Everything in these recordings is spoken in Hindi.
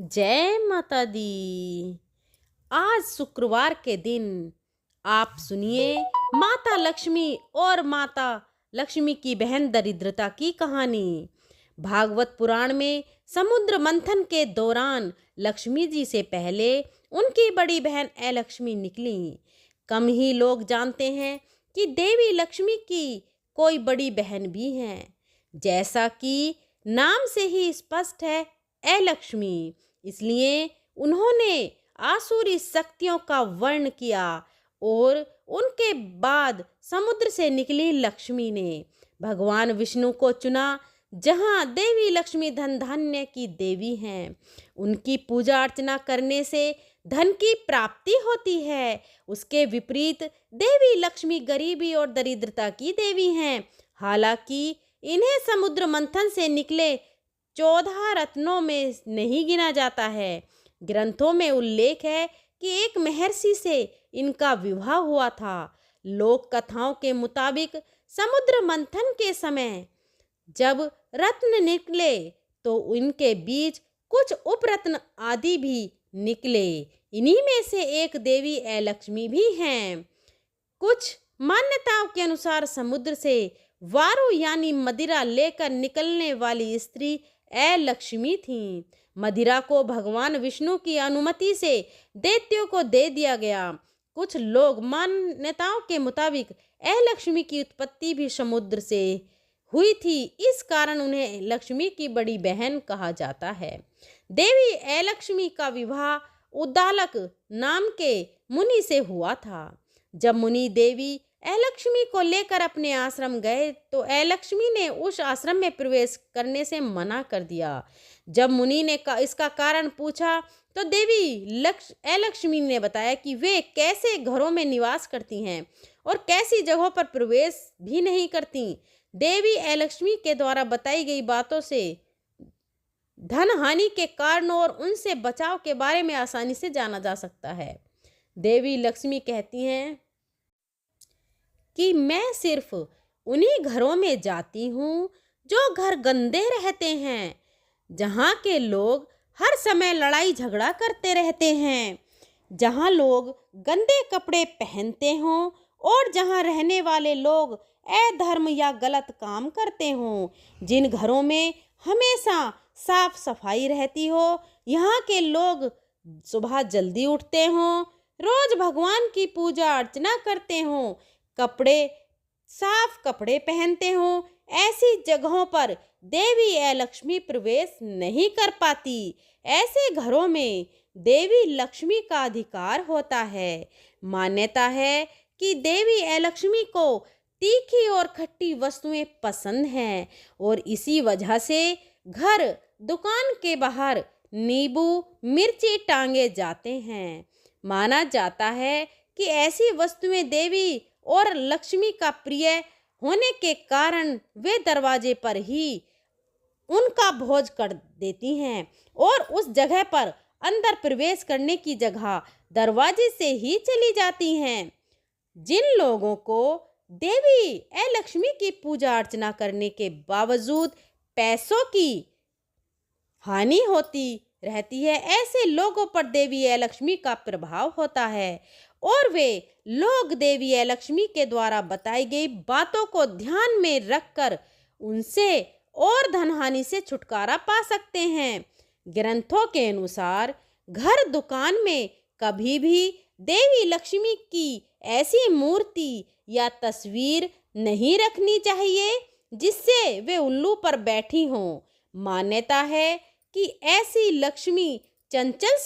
जय माता दी। आज शुक्रवार के दिन आप सुनिए माता लक्ष्मी और माता लक्ष्मी की बहन दरिद्रता की कहानी। भागवत पुराण में समुद्र मंथन के दौरान लक्ष्मी जी से पहले उनकी बड़ी बहन अलक्ष्मी निकली। कम ही लोग जानते हैं कि देवी लक्ष्मी की कोई बड़ी बहन भी है। जैसा कि नाम से ही स्पष्ट है, अलक्ष्मी, इसलिए उन्होंने आसुरी शक्तियों का वर्ण किया और उनके बाद समुद्र से निकली लक्ष्मी ने भगवान विष्णु को चुना। जहाँ देवी लक्ष्मी धन धान्य की देवी हैं, उनकी पूजा अर्चना करने से धन की प्राप्ति होती है। उसके विपरीत देवी लक्ष्मी गरीबी और दरिद्रता की देवी हैं। हालांकि इन्हें समुद्र मंथन से निकले 14 रत्नों में नहीं गिना जाता है। ग्रंथों में उल्लेख है कि एक महर्षि से इनका विवाह हुआ था। लोक कथाओं के मुताबिक समुद्र मंथन के समय जब रत्न निकले तो इनके बीच कुछ उपरत्न आदि भी निकले। इन्हीं में से एक देवी अलक्ष्मी भी हैं। कुछ मान्यताओं के अनुसार समुद्र से वारु यानी मदिरा लेकर निकलने वाली स्त्री अलक्ष्मी थी। मदिरा को भगवान विष्णु की अनुमति से दैत्यों को दे दिया गया। कुछ लोग मान्यताओं के मुताबिक अलक्ष्मी की उत्पत्ति भी समुद्र से हुई थी, इस कारण उन्हें लक्ष्मी की बड़ी बहन कहा जाता है। देवी अलक्ष्मी का विवाह उद्दालक नाम के मुनि से हुआ था। जब मुनि देवी अलक्ष्मी को लेकर अपने आश्रम गए तो अलक्ष्मी ने उस आश्रम में प्रवेश करने से मना कर दिया। जब मुनि ने इसका कारण पूछा तो देवी अलक्ष्मी ने बताया कि वे कैसे घरों में निवास करती हैं और कैसी जगहों पर प्रवेश भी नहीं करती। देवी अलक्ष्मी के द्वारा बताई गई बातों से धन हानि के कारणों और उनसे बचाव के बारे में आसानी से जाना जा सकता है। देवी लक्ष्मी कहती हैं कि मैं सिर्फ उन्हीं घरों में जाती हूँ जो घर गंदे रहते हैं, जहाँ के लोग हर समय लड़ाई झगड़ा करते रहते हैं, जहाँ लोग गंदे कपड़े पहनते हों और जहाँ रहने वाले लोग अधर्म या गलत काम करते हों। जिन घरों में हमेशा साफ सफाई रहती हो, यहाँ के लोग सुबह जल्दी उठते हों, रोज भगवान की पूजा अर्चना करते हों, साफ कपड़े पहनते हों, ऐसी जगहों पर देवी अलक्ष्मी प्रवेश नहीं कर पाती। ऐसे घरों में देवी लक्ष्मी का अधिकार होता है। मान्यता है कि देवी अलक्ष्मी को तीखी और खट्टी वस्तुएं पसंद हैं और इसी वजह से घर दुकान के बाहर नींबू मिर्ची टांगे जाते हैं। माना जाता है कि ऐसी वस्तुएं देवी और लक्ष्मी का प्रिय होने के कारण वे दरवाजे पर ही उनका भोज कर देती हैं और उस जगह पर अंदर प्रवेश करने की जगह दरवाजे से ही चली जाती हैं। जिन लोगों को देवी अलक्ष्मी की पूजा अर्चना करने के बावजूद पैसों की हानि होती रहती है, ऐसे लोगों पर देवी अलक्ष्मी का प्रभाव होता है और वे लोग देवी अलक्ष्मी के द्वारा बताई गई बातों को ध्यान में रखकर उनसे और धनहानि से छुटकारा पा सकते हैं। ग्रंथों के अनुसार घर दुकान में कभी भी देवी लक्ष्मी की ऐसी मूर्ति या तस्वीर नहीं रखनी चाहिए जिससे वे उल्लू पर बैठी हों। मान्यता है कि ऐसी लक्ष्मी चंचल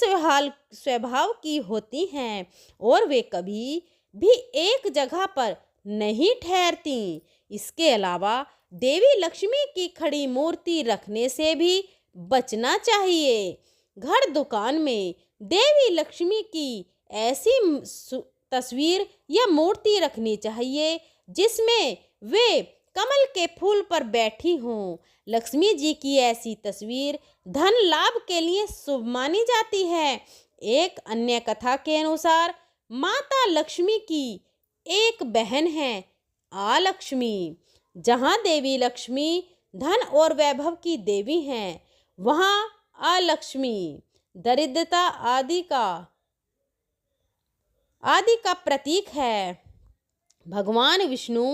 स्वभाव की होती हैं और वे कभी भी एक जगह पर नहीं ठहरती। इसके अलावा देवी लक्ष्मी की खड़ी मूर्ति रखने से भी बचना चाहिए। घर दुकान में देवी लक्ष्मी की ऐसी तस्वीर या मूर्ति रखनी चाहिए जिसमें वे कमल के फूल पर बैठी हों। लक्ष्मी जी की ऐसी तस्वीर धन लाभ के लिए शुभ मानी जाती है। एक अन्य कथा के अनुसार माता लक्ष्मी की एक बहन है अलक्ष्मी। जहाँ देवी लक्ष्मी धन और वैभव की देवी हैं, वहाँ अलक्ष्मी दरिद्रता आदि का प्रतीक है। भगवान विष्णु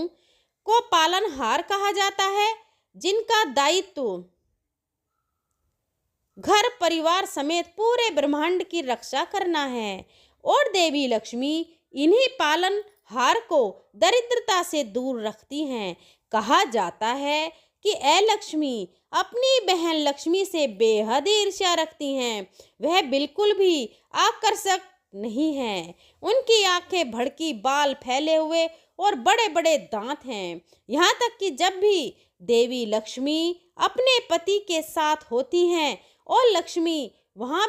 को पालनहार कहा जाता है, जिनका दायित्व घर परिवार समेत पूरे ब्रह्मांड की रक्षा करना है। और देवी लक्ष्मी इन्हीं पालनहार को दरिद्रता से दूर रखती हैं। कहा जाता है कि ऐ लक्ष्मी अपनी बहन लक्ष्मी से बेहद ईर्ष्या रखती हैं। वह बिल्कुल भी आकर्षक नहीं है। उनकी आंखें भड़की, बाल फैले हुए और बड़े बड़े दांत हैं। यहाँ तक कि जब भी देवी लक्ष्मी अपने पति के साथ होती हैं और लक्ष्मी वहाँ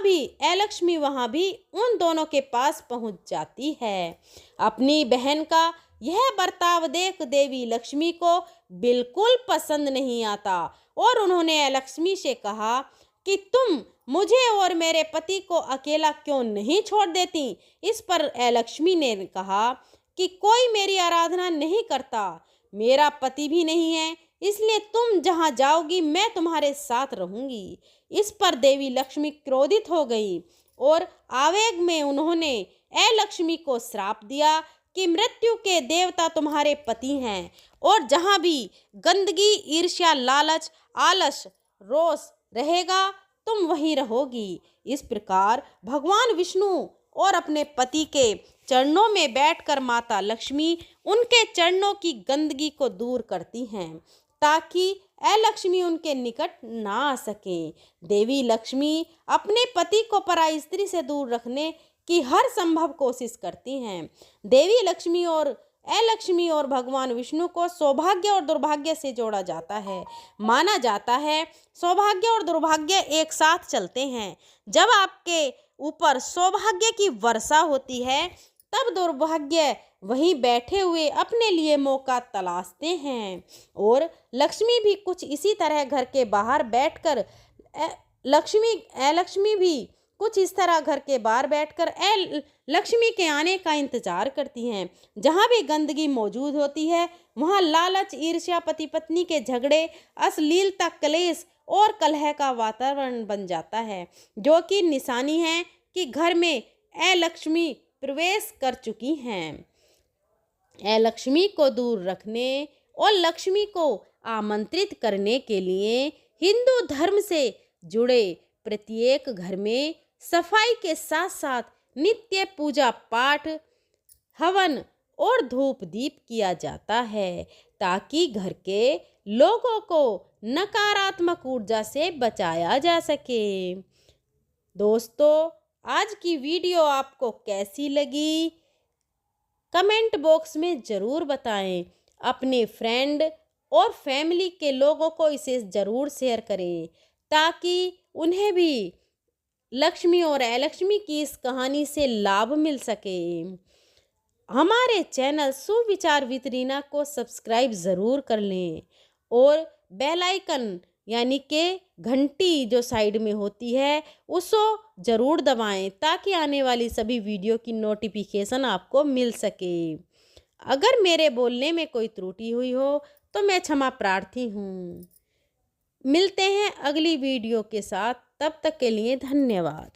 भी उन दोनों के पास पहुँच जाती है। अपनी बहन का यह बर्ताव देख देवी लक्ष्मी को बिल्कुल पसंद नहीं आता और उन्होंने लक्ष्मी से कहा कि तुम मुझे और मेरे पति को अकेला क्यों नहीं छोड़ देती। इस पर लक्ष्मी ने कहा कि कोई मेरी आराधना नहीं करता, मेरा पति भी नहीं है, इसलिए तुम जहाँ जाओगी मैं तुम्हारे साथ रहूंगी। इस पर देवी लक्ष्मी क्रोधित हो गई और आवेग में उन्होंने लक्ष्मी को श्राप दिया कि मृत्यु के देवता तुम्हारे पति हैं और जहाँ भी गंदगी, ईर्ष्या, लालच, आलस, रोष रहेगा तुम वहीं रहोगी। इस प्रकार भगवान विष्णु और अपने पति के चरणों में बैठकर माता लक्ष्मी उनके चरणों की गंदगी को दूर करती हैं ताकि लक्ष्मी उनके निकट ना आ सके। देवी लक्ष्मी अपने पति को पराई स्त्री से दूर रखने की हर संभव कोशिश करती हैं। देवी लक्ष्मी और भगवान विष्णु को सौभाग्य और दुर्भाग्य से जोड़ा जाता है। माना जाता है सौभाग्य और दुर्भाग्य एक साथ चलते हैं। जब आपके ऊपर सौभाग्य की वर्षा होती है तब दुर्भाग्य वहीं बैठे हुए अपने लिए मौका तलाशते हैं। और लक्ष्मी भी कुछ इसी तरह घर के बाहर बैठकर लक्ष्मी भी कुछ इस तरह घर के बाहर बैठकर लक्ष्मी के आने का इंतजार करती हैं। जहाँ भी गंदगी मौजूद होती है वहाँ लालच, ईर्ष्या, पति पत्नी के झगड़े, अश्लीलता, क्लेश और कलह का वातावरण बन जाता है, जो कि निशानी है कि घर में लक्ष्मी प्रवेश कर चुकी हैं। लक्ष्मी को दूर रखने और लक्ष्मी को आमंत्रित करने के लिए हिंदू धर्म से जुड़े प्रत्येक घर में सफाई के साथ साथ नित्य पूजा पाठ, हवन और धूप दीप किया जाता है ताकि घर के लोगों को नकारात्मक ऊर्जा से बचाया जा सके। दोस्तों, आज की वीडियो आपको कैसी लगी कमेंट बॉक्स में ज़रूर बताएं। अपने फ्रेंड और फैमिली के लोगों को इसे ज़रूर शेयर करें ताकि उन्हें भी लक्ष्मी और लक्ष्मी की इस कहानी से लाभ मिल सके। हमारे चैनल सुविचार विद रीना को सब्सक्राइब ज़रूर कर लें और बेल आइकन यानी कि घंटी जो साइड में होती है उसको ज़रूर दबाएं ताकि आने वाली सभी वीडियो की नोटिफिकेशन आपको मिल सके। अगर मेरे बोलने में कोई त्रुटि हुई हो तो मैं क्षमा प्रार्थी हूँ। मिलते हैं अगली वीडियो के साथ, तब तक के लिए धन्यवाद।